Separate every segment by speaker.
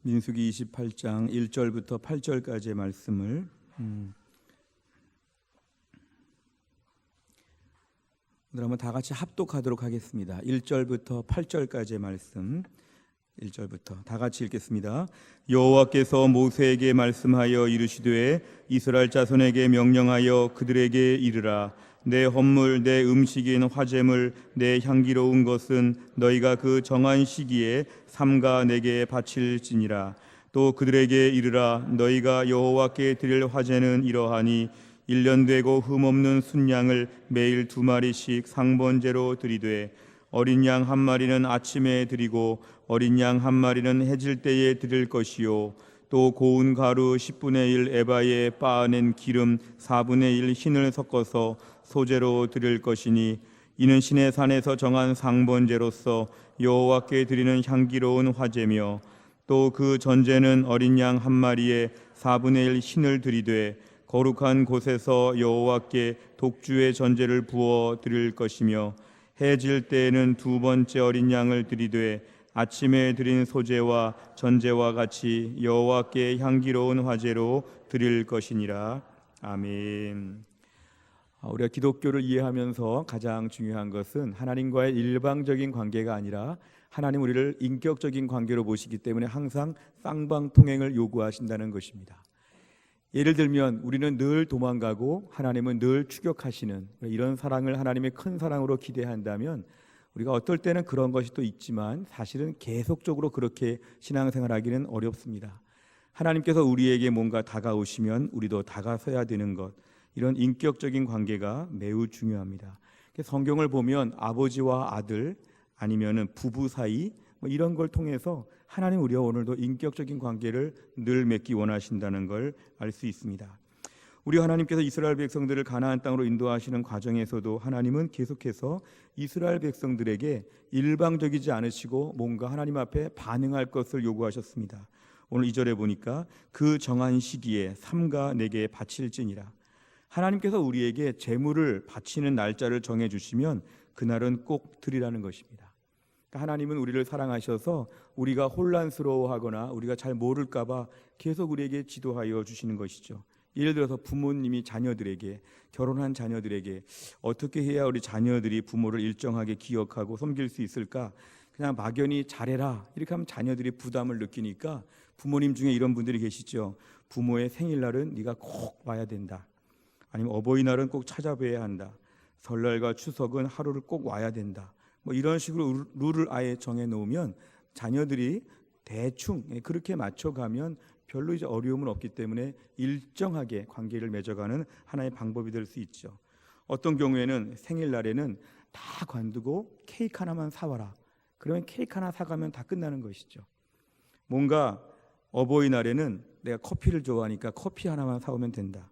Speaker 1: 민수기 28장 1절부터 8절까지의 말씀을 오늘 한번 다 같이 합독하도록 하겠습니다. 1절부터 8절까지의 말씀, 1절부터 다 같이 읽겠습니다. 여호와께서 모세에게 말씀하여 이르시되 이스라엘 자손에게 명령하여 그들에게 이르라. 내 헌물 내 음식인 화제물 내 향기로운 것은 너희가 그 정한 시기에 삼가 내게 바칠지니라. 또 그들에게 이르라. 너희가 여호와께 드릴 화제는 이러하니 1년 되고 흠없는 순양을 매일 2마리씩 상번제로 드리되 어린 양 1마리는 아침에 드리고 어린 양 1마리는 해질 때에 드릴 것이요 또 고운 가루 10분의 1 에바에 빻아낸 기름 4분의 1 흰을 섞어서 소제로 드릴 것이니 이는 신의 산에서 정한 상번제로서 여호와께 드리는 향기로운 화제며 또 그 전제는 어린 양 1마리에 4분의 1 흰을 드리되 거룩한 곳에서 여호와께 독주의 전제를 부어 드릴 것이며 해질 때에는 2번째 어린 양을 드리되 아침에 드린 소제와 전제와 같이 여호와께 향기로운 화제로 드릴 것이니라. 아멘. 우리가 기독교를 이해하면서 가장 중요한 것은 하나님과의 일방적인 관계가 아니라 하나님 우리를 인격적인 관계로 보시기 때문에 항상 쌍방통행을 요구하신다는 것입니다. 예를 들면 우리는 늘 도망가고 하나님은 늘 추격하시는 이런 사랑을 하나님의 큰 사랑으로 기대한다면 우리가 어떨 때는 그런 것이 또 있지만 사실은 계속적으로 그렇게 신앙생활하기는 어렵습니다. 하나님께서 우리에게 뭔가 다가오시면 우리도 다가서야 되는 것, 이런 인격적인 관계가 매우 중요합니다. 성경을 보면 아버지와 아들 아니면은 부부 사이 이런 걸 통해서 하나님 우리와 오늘도 인격적인 관계를 늘 맺기 원하신다는 걸 알 수 있습니다. 우리 하나님께서 이스라엘 백성들을 가나안 땅으로 인도하시는 과정에서도 하나님은 계속해서 이스라엘 백성들에게 일방적이지 않으시고 뭔가 하나님 앞에 반응할 것을 요구하셨습니다. 오늘 2절에 보니까 그 정한 시기에 삼가 내게 바칠지니라. 하나님께서 우리에게 제물을 바치는 날짜를 정해주시면 그날은 꼭 드리라는 것입니다. 하나님은 우리를 사랑하셔서 우리가 혼란스러워하거나 우리가 잘 모를까 봐 계속 우리에게 지도하여 주시는 것이죠. 예를 들어서 부모님이 자녀들에게, 결혼한 자녀들에게 어떻게 해야 우리 자녀들이 부모를 일정하게 기억하고 섬길 수 있을까? 그냥 막연히 잘해라 이렇게 하면 자녀들이 부담을 느끼니까 부모님 중에 이런 분들이 계시죠. 부모의 생일날은 네가 꼭 와야 된다. 아니면 어버이날은 꼭 찾아뵈야 한다. 설날과 추석은 하루를 꼭 와야 된다. 이런 식으로 룰을 아예 정해놓으면 자녀들이 대충 그렇게 맞춰가면 별로 이제 어려움은 없기 때문에 일정하게 관계를 맺어가는 하나의 방법이 될 수 있죠. 어떤 경우에는 생일날에는 다 관두고 케이크 하나만 사와라. 그러면 케이크 하나 사가면 다 끝나는 것이죠. 뭔가 어버이날에는 내가 커피를 좋아하니까 커피 하나만 사오면 된다.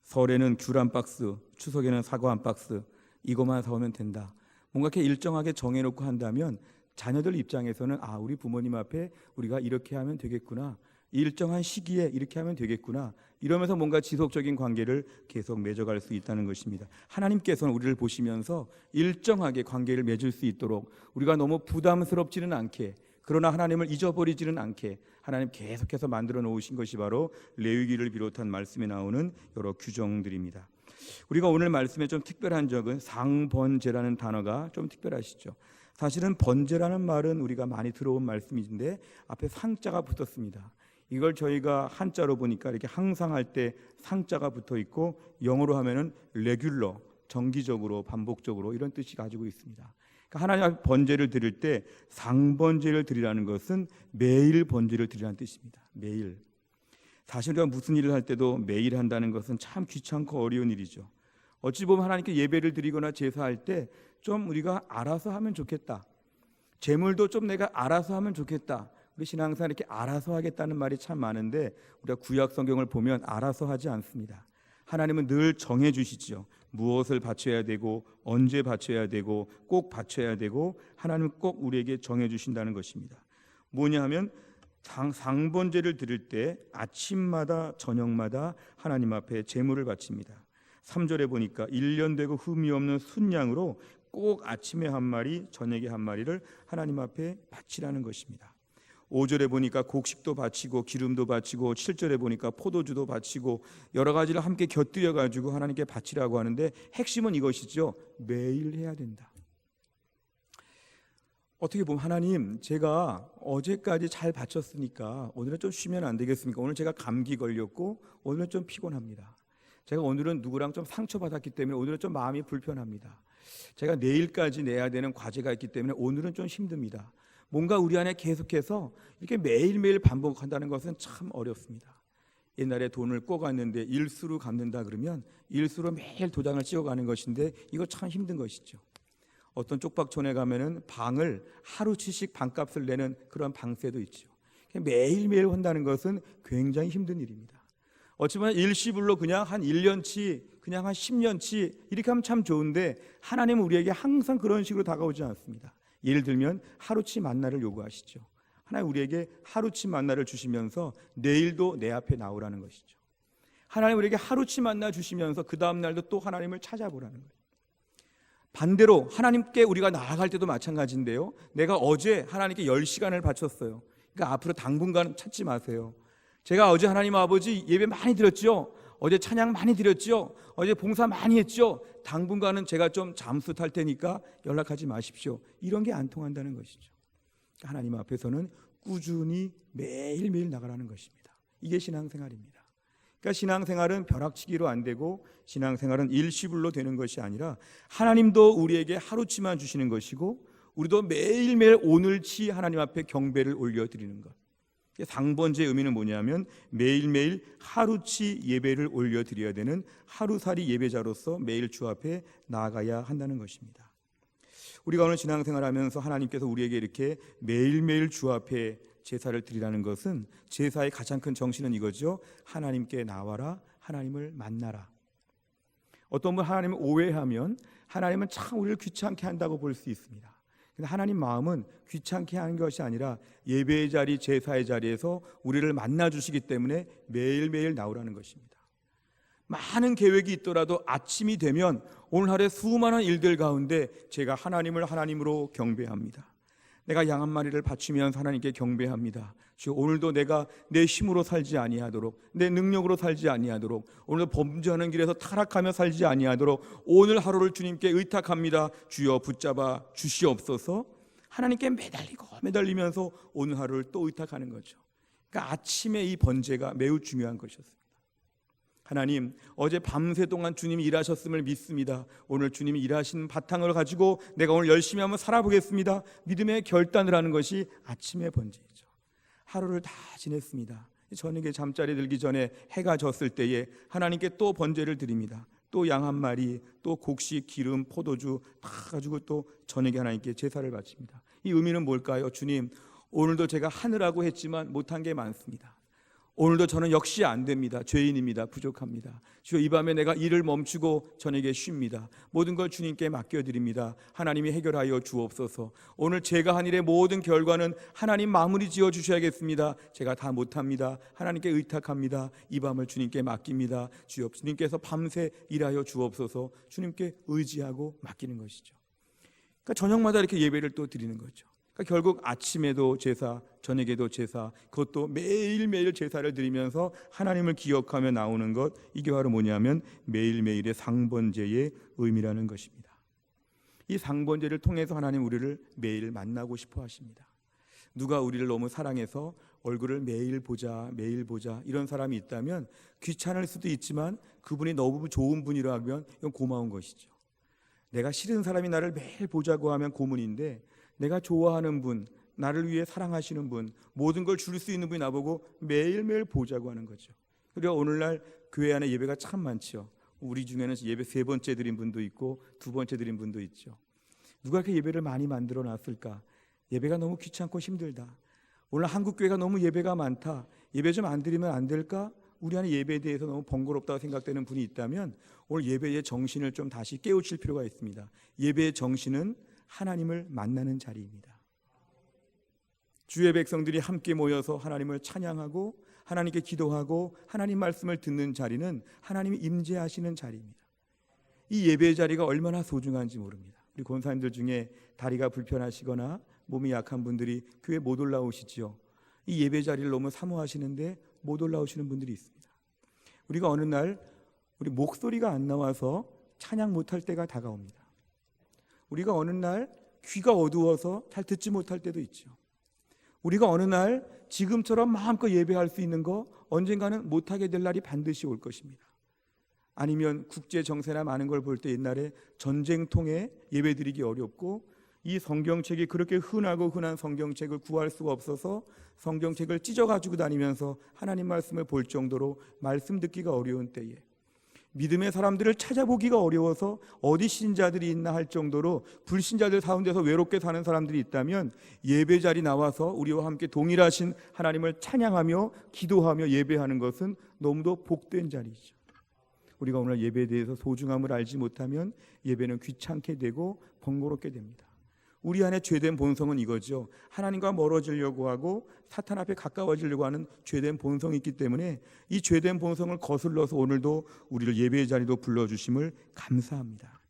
Speaker 1: 설에는 귤 한 박스, 추석에는 사과 한 박스, 이것만 사오면 된다. 뭔가 이렇게 일정하게 정해놓고 한다면 자녀들 입장에서는 우리 부모님 앞에 우리가 이렇게 하면 되겠구나, 일정한 시기에 이렇게 하면 되겠구나, 이러면서 뭔가 지속적인 관계를 계속 맺어갈 수 있다는 것입니다. 하나님께서는 우리를 보시면서 일정하게 관계를 맺을 수 있도록 우리가 너무 부담스럽지는 않게, 그러나 하나님을 잊어버리지는 않게 하나님 계속해서 만들어 놓으신 것이 바로 레위기를 비롯한 말씀에 나오는 여러 규정들입니다. 우리가 오늘 말씀에 좀 특별한 적은 상번제라는 단어가 좀 특별하시죠. 사실은 번제라는 말은 우리가 많이 들어온 말씀인데 앞에 상자가 붙었습니다. 이걸 저희가 한자로 보니까 이렇게 항상 할 때 상자가 붙어 있고 영어로 하면은 레귤러, 정기적으로 반복적으로 이런 뜻이 가지고 있습니다. 그러니까 하나님 앞에 번제를 드릴 때 상번제를 드리라는 것은 매일 번제를 드리라는 뜻입니다. 매일. 사실 우리가 무슨 일을 할 때도 매일 한다는 것은 참 귀찮고 어려운 일이죠. 어찌 보면 하나님께 예배를 드리거나 제사할 때 좀 우리가 알아서 하면 좋겠다. 제물도 좀 내가 알아서 하면 좋겠다. 우리 신앙생활 이렇게 알아서 하겠다는 말이 참 많은데 우리가 구약 성경을 보면 알아서 하지 않습니다. 하나님은 늘 정해 주시죠. 무엇을 바쳐야 되고 언제 바쳐야 되고 꼭 바쳐야 되고 하나님은 꼭 우리에게 정해 주신다는 것입니다. 뭐냐 하면 상번제를 드릴 때 아침마다 저녁마다 하나님 앞에 제물을 바칩니다. 3절에 보니까 1년 되고 흠이 없는 순양으로 꼭 아침에 한 마리 저녁에 한 마리를 하나님 앞에 바치라는 것입니다. 5절에 보니까 곡식도 바치고 기름도 바치고 7절에 보니까 포도주도 바치고 여러 가지를 함께 곁들여 가지고 하나님께 바치라고 하는데 핵심은 이것이죠. 매일 해야 된다. 어떻게 보면 하나님, 제가 어제까지 잘 바쳤으니까 오늘은 좀 쉬면 안 되겠습니까? 오늘 제가 감기 걸렸고 오늘은 좀 피곤합니다. 제가 오늘은 누구랑 좀 상처받았기 때문에 오늘은 좀 마음이 불편합니다. 제가 내일까지 내야 되는 과제가 있기 때문에 오늘은 좀 힘듭니다. 뭔가 우리 안에 계속해서 이렇게 매일매일 반복한다는 것은 참 어렵습니다. 옛날에 돈을 꿔갔는데 일수로 갚는다 그러면 일수로 매일 도장을 찍어가는 것인데 이거 참 힘든 것이죠. 어떤 쪽박촌에 가면은 방을 하루치씩 방값을 내는 그런 방세도 있죠. 매일매일 한다는 것은 굉장히 힘든 일입니다. 어찌보면 일시불로 그냥 한 1년치, 그냥 한 10년치 이렇게 하면 참 좋은데 하나님은 우리에게 항상 그런 식으로 다가오지 않습니다. 예를 들면 하루치 만나를 요구하시죠. 하나님 우리에게 하루치 만나를 주시면서 내일도 내 앞에 나오라는 것이죠. 하나님 우리에게 하루치 만나 주시면서 그 다음 날도 또 하나님을 찾아보라는 거예요. 반대로 하나님께 우리가 나아갈 때도 마찬가지인데요. 내가 어제 하나님께 10시간을 바쳤어요. 그러니까 앞으로 당분간 찾지 마세요. 제가 어제 하나님 아버지 예배 많이 드렸죠. 어제 찬양 많이 드렸죠. 어제 봉사 많이 했죠. 당분간은 제가 좀 잠수 탈 테니까 연락하지 마십시오. 이런 게 안 통한다는 것이죠. 하나님 앞에서는 꾸준히 매일매일 나가라는 것입니다. 이게 신앙생활입니다. 그러니까 신앙생활은 벼락치기로 안 되고 신앙생활은 일시불로 되는 것이 아니라 하나님도 우리에게 하루치만 주시는 것이고 우리도 매일매일 오늘치 하나님 앞에 경배를 올려드리는 것. 상번제의 의미는 뭐냐면 매일매일 하루치 예배를 올려드려야 되는 하루살이 예배자로서 매일 주 앞에 나아가야 한다는 것입니다. 우리가 오늘 신앙생활하면서 하나님께서 우리에게 이렇게 매일매일 주 앞에 제사를 드리라는 것은 제사의 가장 큰 정신은 이거죠. 하나님께 나와라, 하나님을 만나라. 어떤 분 하나님을 오해하면 하나님은 참 우리를 귀찮게 한다고 볼 수 있습니다. 근데 하나님 마음은 귀찮게 하는 것이 아니라 예배의 자리, 제사의 자리에서 우리를 만나 주시기 때문에 매일매일 나오라는 것입니다. 많은 계획이 있더라도 아침이 되면 오늘 하루에 수많은 일들 가운데 제가 하나님을 하나님으로 경배합니다. 내가 양 한 마리를 바치면서 하나님께 경배합니다. 주여, 오늘도 내가 내 힘으로 살지 아니하도록, 내 능력으로 살지 아니하도록, 오늘도 범죄하는 길에서 타락하며 살지 아니하도록 오늘 하루를 주님께 의탁합니다. 주여 붙잡아 주시옵소서. 하나님께 매달리면서 오늘 하루를 또 의탁하는 거죠. 그러니까 아침에 이 번제가 매우 중요한 것이었습니다. 하나님, 어제 밤새 동안 주님이 일하셨음을 믿습니다. 오늘 주님이 일하신 바탕을 가지고 내가 오늘 열심히 한번 살아보겠습니다. 믿음의 결단을 하는 것이 아침의 번제이죠. 하루를 다 지냈습니다. 저녁에 잠자리 들기 전에 해가 졌을 때에 하나님께 또 번제를 드립니다. 또 양 한 마리, 또 곡식, 기름, 포도주 다 가지고 또 저녁에 하나님께 제사를 바칩니다. 이 의미는 뭘까요? 주님, 오늘도 제가 하느라고 했지만 못한 게 많습니다. 오늘도 저는 역시 안 됩니다. 죄인입니다. 부족합니다. 주여, 이 밤에 내가 일을 멈추고 저녁에 쉽니다. 모든 걸 주님께 맡겨드립니다. 하나님이 해결하여 주옵소서. 오늘 제가 한 일의 모든 결과는 하나님 마무리 지어 주셔야겠습니다. 제가 다 못합니다. 하나님께 의탁합니다. 이 밤을 주님께 맡깁니다. 주여, 주님께서 밤새 일하여 주옵소서. 주님께 의지하고 맡기는 것이죠. 그러니까 저녁마다 이렇게 예배를 또 드리는 거죠. 그러니까 결국 아침에도 제사, 저녁에도 제사, 그것도 매일매일 제사를 드리면서 하나님을 기억하며 나오는 것, 이게 바로 뭐냐면 매일매일의 상번제의 의미라는 것입니다. 이 상번제를 통해서 하나님 우리를 매일 만나고 싶어 하십니다. 누가 우리를 너무 사랑해서 얼굴을 매일 보자 이런 사람이 있다면 귀찮을 수도 있지만 그분이 너무 좋은 분이라 하면 이건 고마운 것이죠. 내가 싫은 사람이 나를 매일 보자고 하면 고문인데, 내가 좋아하는 분, 나를 위해 사랑하시는 분, 모든 걸 줄 수 있는 분이 나보고 매일매일 보자고 하는 거죠. 그리고 오늘날 교회 안에 예배가 참 많죠. 우리 중에는 예배 3번째 드린 분도 있고 2번째 드린 분도 있죠. 누가 이렇게 예배를 많이 만들어 놨을까? 예배가 너무 귀찮고 힘들다. 오늘 한국교회가 너무 예배가 많다. 예배 좀 안 드리면 안 될까? 우리 안에 예배에 대해서 너무 번거롭다고 생각되는 분이 있다면 오늘 예배의 정신을 좀 다시 깨우칠 필요가 있습니다. 예배의 정신은 하나님을 만나는 자리입니다. 주의 백성들이 함께 모여서 하나님을 찬양하고 하나님께 기도하고 하나님 말씀을 듣는 자리는 하나님이 임재하시는 자리입니다. 이 예배의 자리가 얼마나 소중한지 모릅니다. 우리 권사님들 중에 다리가 불편하시거나 몸이 약한 분들이 교회 못 올라오시지요. 이 예배 자리를 너무 사모하시는데 못 올라오시는 분들이 있습니다. 우리가 어느 날 우리 목소리가 안 나와서 찬양 못할 때가 다가옵니다. 우리가 어느 날 귀가 어두워서 잘 듣지 못할 때도 있죠. 우리가 어느 날 지금처럼 마음껏 예배할 수 있는 거 언젠가는 못하게 될 날이 반드시 올 것입니다. 아니면 국제 정세나 많은 걸 볼 때 옛날에 전쟁통에 예배드리기 어렵고 이 성경책이 그렇게 흔하고 흔한 성경책을 구할 수가 없어서 성경책을 찢어가지고 다니면서 하나님 말씀을 볼 정도로 말씀 듣기가 어려운 때에 믿음의 사람들을 찾아보기가 어려워서 어디 신자들이 있나 할 정도로 불신자들 가운데서 외롭게 사는 사람들이 있다면 예배 자리 나와서 우리와 함께 동일하신 하나님을 찬양하며 기도하며 예배하는 것은 너무도 복된 자리죠. 우리가 오늘 예배에 대해서 소중함을 알지 못하면 예배는 귀찮게 되고 번거롭게 됩니다. 우리 안에 죄된 본성은 이거죠. 하나님과 멀어지려고 하고 사탄 앞에 가까워지려고 하는 죄된 본성이 있기 때문에 이 죄된 본성을 거슬러서 오늘도 우리를 예배의 자리로 불러주심을 감사합니다.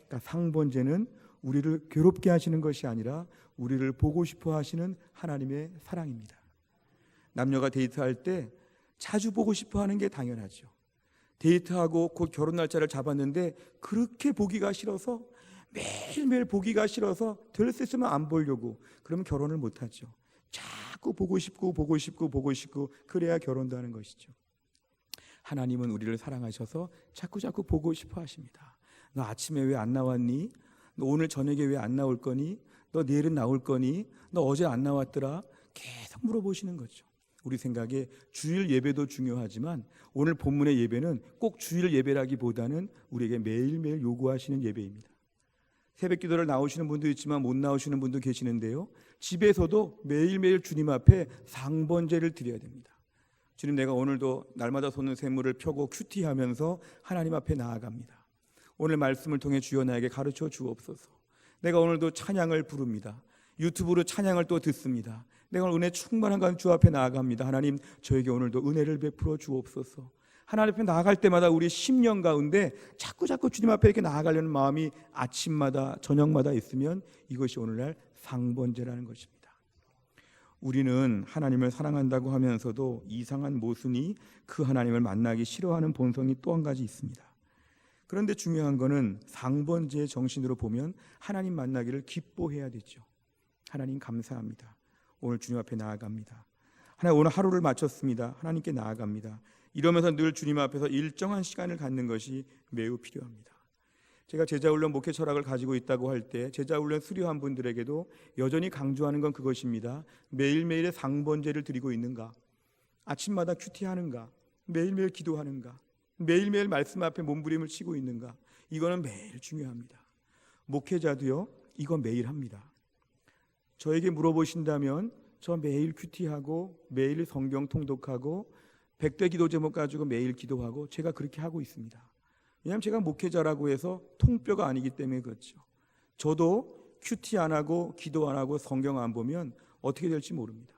Speaker 1: 그러니까 상번제는 우리를 괴롭게 하시는 것이 아니라 우리를 보고 싶어 하시는 하나님의 사랑입니다. 남녀가 데이트할 때 자주 보고 싶어 하는 게 당연하죠. 데이트하고 곧 결혼 날짜를 잡았는데 그렇게 보기가 싫어서 매일매일 보기가 싫어서 될 수 있으면 안 보려고 그러면 결혼을 못하죠. 자꾸 보고 싶고 그래야 결혼도 하는 것이죠. 하나님은 우리를 사랑하셔서 자꾸 보고 싶어 하십니다. 너 아침에 왜 안 나왔니? 너 오늘 저녁에 왜 안 나올 거니? 너 내일은 나올 거니? 너 어제 안 나왔더라? 계속 물어보시는 거죠. 우리 생각에 주일 예배도 중요하지만 오늘 본문의 예배는 꼭 주일 예배라기보다는 우리에게 매일매일 요구하시는 예배입니다. 새벽 기도를 나오시는 분도 있지만 못 나오시는 분도 계시는데요, 집에서도 매일매일 주님 앞에 상번제를 드려야 됩니다. 주님, 내가 오늘도 날마다 솟는 샘물을 펴고 큐티하면서 하나님 앞에 나아갑니다. 오늘 말씀을 통해 주여 나에게 가르쳐 주옵소서. 내가 오늘도 찬양을 부릅니다. 유튜브로 찬양을 또 듣습니다. 내가 오늘 은혜 충만한 주 앞에 나아갑니다. 하나님, 저에게 오늘도 은혜를 베풀어 주옵소서. 하나님 앞에 나아갈 때마다 우리 심령 가운데 자꾸 주님 앞에 이렇게 나아가려는 마음이 아침마다 저녁마다 있으면 이것이 오늘날 상번제라는 것입니다. 우리는 하나님을 사랑한다고 하면서도 이상한 모순이 그 하나님을 만나기 싫어하는 본성이 또 한 가지 있습니다. 그런데 중요한 거는 상번제의 정신으로 보면 하나님 만나기를 기뻐해야 되죠. 하나님 감사합니다. 오늘 주님 앞에 나아갑니다. 하나님, 오늘 하루를 마쳤습니다. 하나님께 나아갑니다. 이러면서 늘 주님 앞에서 일정한 시간을 갖는 것이 매우 필요합니다. 제가 제자훈련 목회 철학을 가지고 있다고 할 때 제자훈련 수료한 분들에게도 여전히 강조하는 건 그것입니다. 매일매일의 상번제를 드리고 있는가? 아침마다 큐티하는가? 매일매일 기도하는가? 매일매일 말씀 앞에 몸부림을 치고 있는가? 이거는 매일 중요합니다. 목회자도요, 이거 매일 합니다. 저에게 물어보신다면 저 매일 큐티하고 매일 성경 통독하고 100대 기도 제목 가지고 매일 기도하고 제가 그렇게 하고 있습니다. 왜냐하면 제가 목회자라고 해서 통뼈가 아니기 때문에 그렇죠. 저도 큐티 안 하고 기도 안 하고 성경 안 보면 어떻게 될지 모릅니다.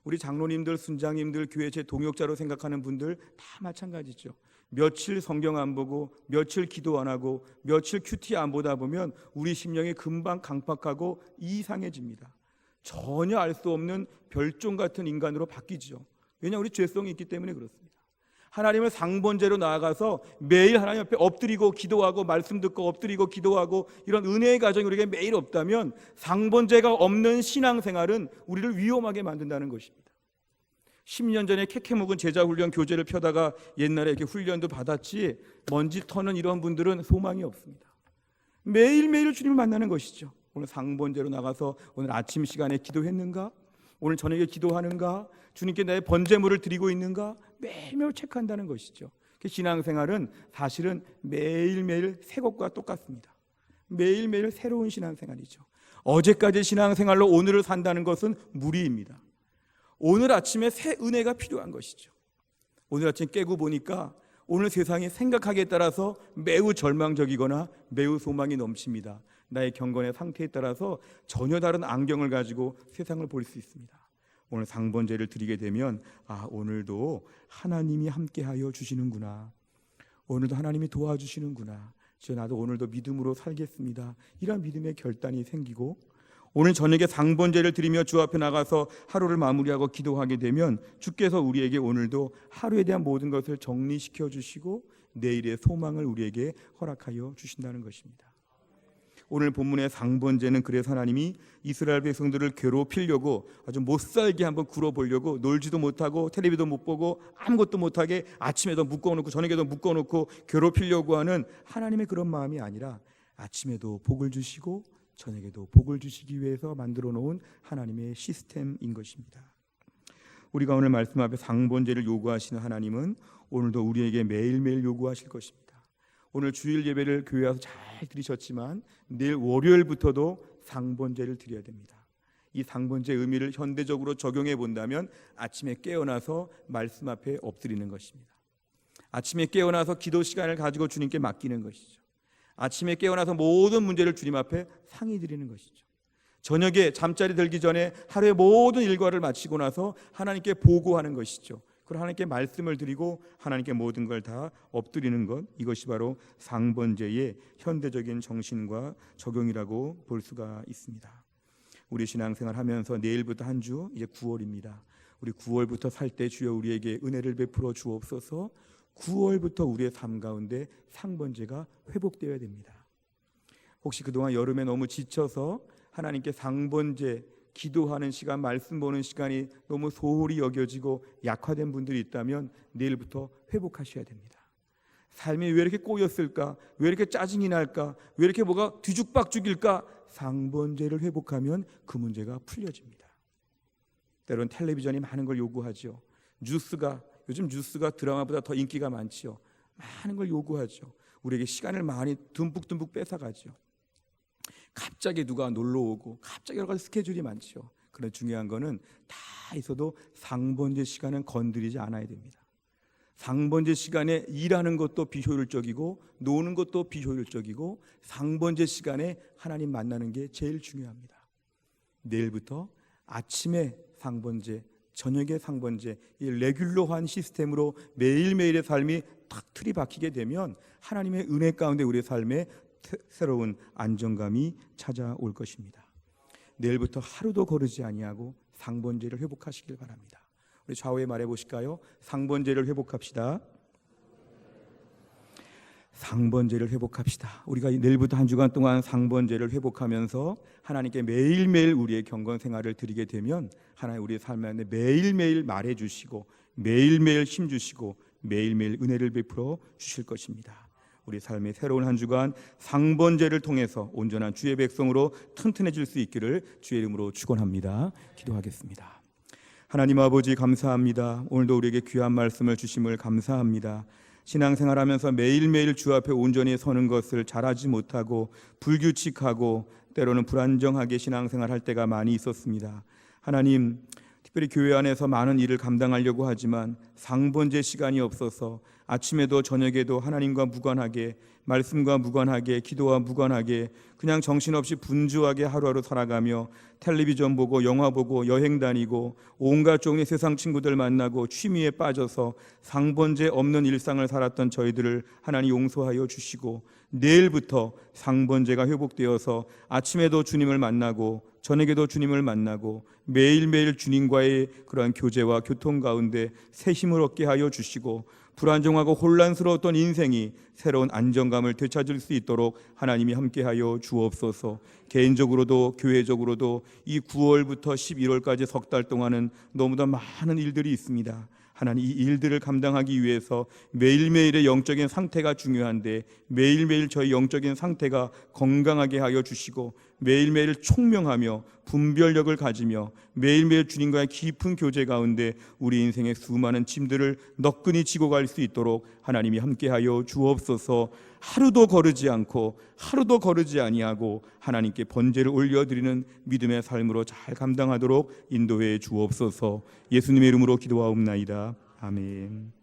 Speaker 1: 우리 장로님들, 순장님들, 교회 제 동역자로 생각하는 분들 다 마찬가지죠. 며칠 성경 안 보고 며칠 기도 안 하고 며칠 큐티 안 보다 보면 우리 심령이 금방 강팍하고 이상해집니다. 전혀 알 수 없는 별종 같은 인간으로 바뀌죠. 왜냐하면 우리 죄성이 있기 때문에 그렇습니다. 하나님을 상번제로 나아가서 매일 하나님 앞에 엎드리고 기도하고 말씀 듣고 엎드리고 기도하고 이런 은혜의 가정이 우리에게 매일 없다면 상번제가 없는 신앙생활은 우리를 위험하게 만든다는 것입니다. 10년 전에 캐캐묵은 제자훈련 교재를 펴다가 옛날에 이렇게 훈련도 받았지 먼지 터는 이런 분들은 소망이 없습니다. 매일매일 주님을 만나는 것이죠. 오늘 상번제로 나가서 오늘 아침 시간에 기도했는가? 오늘 저녁에 기도하는가? 주님께 나의 번제물을 드리고 있는가? 매일매일 체크한다는 것이죠. 신앙생활은 사실은 매일매일 새 것과 똑같습니다. 매일매일 새로운 신앙생활이죠. 어제까지 신앙생활로 오늘을 산다는 것은 무리입니다. 오늘 아침에 새 은혜가 필요한 것이죠. 오늘 아침 깨고 보니까 오늘 세상이 생각하기에 따라서 매우 절망적이거나 매우 소망이 넘칩니다. 나의 경건의 상태에 따라서 전혀 다른 안경을 가지고 세상을 볼 수 있습니다. 오늘 상번제를 드리게 되면 오늘도 하나님이 함께하여 주시는구나. 오늘도 하나님이 도와주시는구나. 나도 오늘도 믿음으로 살겠습니다. 이런 믿음의 결단이 생기고 오늘 저녁에 상번제를 드리며 주 앞에 나가서 하루를 마무리하고 기도하게 되면 주께서 우리에게 오늘도 하루에 대한 모든 것을 정리시켜 주시고 내일의 소망을 우리에게 허락하여 주신다는 것입니다. 오늘 본문의 상번제는 그래서 하나님이 이스라엘 백성들을 괴롭히려고 아주 못살게 한번 굴어보려고 놀지도 못하고 텔레비도 못 보고 아무것도 못하게 아침에도 묶어놓고 저녁에도 묶어놓고 괴롭히려고 하는 하나님의 그런 마음이 아니라 아침에도 복을 주시고 저녁에도 복을 주시기 위해서 만들어 놓은 하나님의 시스템인 것입니다. 우리가 오늘 말씀 앞에 상번제를 요구하시는 하나님은 오늘도 우리에게 매일매일 요구하실 것입니다. 오늘 주일 예배를 교회 와서 잘 들으셨지만 내일 월요일부터도 상번제를 드려야 됩니다. 이 상번제의 의미를 현대적으로 적용해 본다면 아침에 깨어나서 말씀 앞에 엎드리는 것입니다. 아침에 깨어나서 기도 시간을 가지고 주님께 맡기는 것이죠. 아침에 깨어나서 모든 문제를 주님 앞에 상의 드리는 것이죠. 저녁에 잠자리 들기 전에 하루의 모든 일과를 마치고 나서 하나님께 보고하는 것이죠. 그리고 하나님께 말씀을 드리고 하나님께 모든 걸 다 엎드리는 것, 이것이 바로 상번제의 현대적인 정신과 적용이라고 볼 수가 있습니다. 우리 신앙생활 하면서 내일부터 한 주 이제 9월입니다. 우리 9월부터 살 때 주여 우리에게 은혜를 베풀어 주옵소서. 9월부터 우리의 삶 가운데 상번제가 회복되어야 됩니다. 혹시 그동안 여름에 너무 지쳐서 하나님께 상번제 기도하는 시간, 말씀 보는 시간이 너무 소홀히 여겨지고 약화된 분들이 있다면 내일부터 회복하셔야 됩니다. 삶이 왜 이렇게 꼬였을까? 왜 이렇게 짜증이 날까? 왜 이렇게 뭐가 뒤죽박죽일까? 상번제를 회복하면 그 문제가 풀려집니다. 때로는 텔레비전이 많은 걸 요구하죠. 요즘 뉴스가 드라마보다 더 인기가 많지요. 많은 걸 요구하죠. 우리에게 시간을 많이 듬뿍듬뿍 뺏어가죠. 갑자기 누가 놀러 오고 갑자기 여러 가지 스케줄이 많죠. 그런데 중요한 거는 다 있어도 상번제 시간은 건드리지 않아야 됩니다. 상번제 시간에 일하는 것도 비효율적이고 노는 것도 비효율적이고 상번제 시간에 하나님 만나는 게 제일 중요합니다. 내일부터 아침에 상번제, 저녁에 상번제, 이 레귤러한 시스템으로 매일매일의 삶이 탁 틀이 박히게 되면 하나님의 은혜 가운데 우리의 삶에 새로운 안정감이 찾아올 것입니다. 내일부터 하루도 거르지 아니하고 상번제를 회복하시길 바랍니다. 우리 좌우에 말해 보실까요? 상번제를 회복합시다. 상번제를 회복합시다. 우리가 내일부터 한 주간 동안 상번제를 회복하면서 하나님께 매일매일 우리의 경건 생활을 드리게 되면 하나님 우리의 삶 안에 매일매일 말해 주시고 매일매일 힘 주시고 매일매일 은혜를 베풀어 주실 것입니다. 우리 삶의 새로운 한 주간 상번제를 통해서 온전한 주의 백성으로 튼튼해질 수 있기를 주의 이름으로 축원합니다. 기도하겠습니다. 하나님 아버지 감사합니다. 오늘도 우리에게 귀한 말씀을 주심을 감사합니다. 신앙생활하면서 매일매일 주 앞에 온전히 서는 것을 잘하지 못하고 불규칙하고 때로는 불안정하게 신앙생활할 때가 많이 있었습니다. 하나님, 특별히 교회 안에서 많은 일을 감당하려고 하지만 상번제 시간이 없어서 아침에도 저녁에도 하나님과 무관하게, 말씀과 무관하게, 기도와 무관하게 그냥 정신없이 분주하게 하루하루 살아가며 텔레비전 보고 영화 보고 여행 다니고 온갖 종의 세상 친구들 만나고 취미에 빠져서 상번제 없는 일상을 살았던 저희들을 하나님 용서하여 주시고 내일부터 상번제가 회복되어서 아침에도 주님을 만나고 저녁에도 주님을 만나고 매일매일 주님과의 그러한 교제와 교통 가운데 새 힘을 얻게 하여 주시고 불안정하고 혼란스러웠던 인생이 새로운 안정감을 되찾을 수 있도록 하나님이 함께하여 주옵소서. 개인적으로도 교회적으로도 이 9월부터 11월까지 석 달 동안은 너무나 많은 일들이 있습니다. 하나님 이 일들을 감당하기 위해서 매일매일의 영적인 상태가 중요한데 매일매일 저희 영적인 상태가 건강하게 하여 주시고 매일매일 총명하며 분별력을 가지며 매일매일 주님과의 깊은 교제 가운데 우리 인생의 수많은 짐들을 너끈히 지고 갈 수 있도록 하나님이 함께하여 주옵소서. 하루도 거르지 않고 하루도 거르지 아니하고 하나님께 번제를 올려드리는 믿음의 삶으로 잘 감당하도록 인도해 주옵소서. 예수님의 이름으로 기도하옵나이다. 아멘.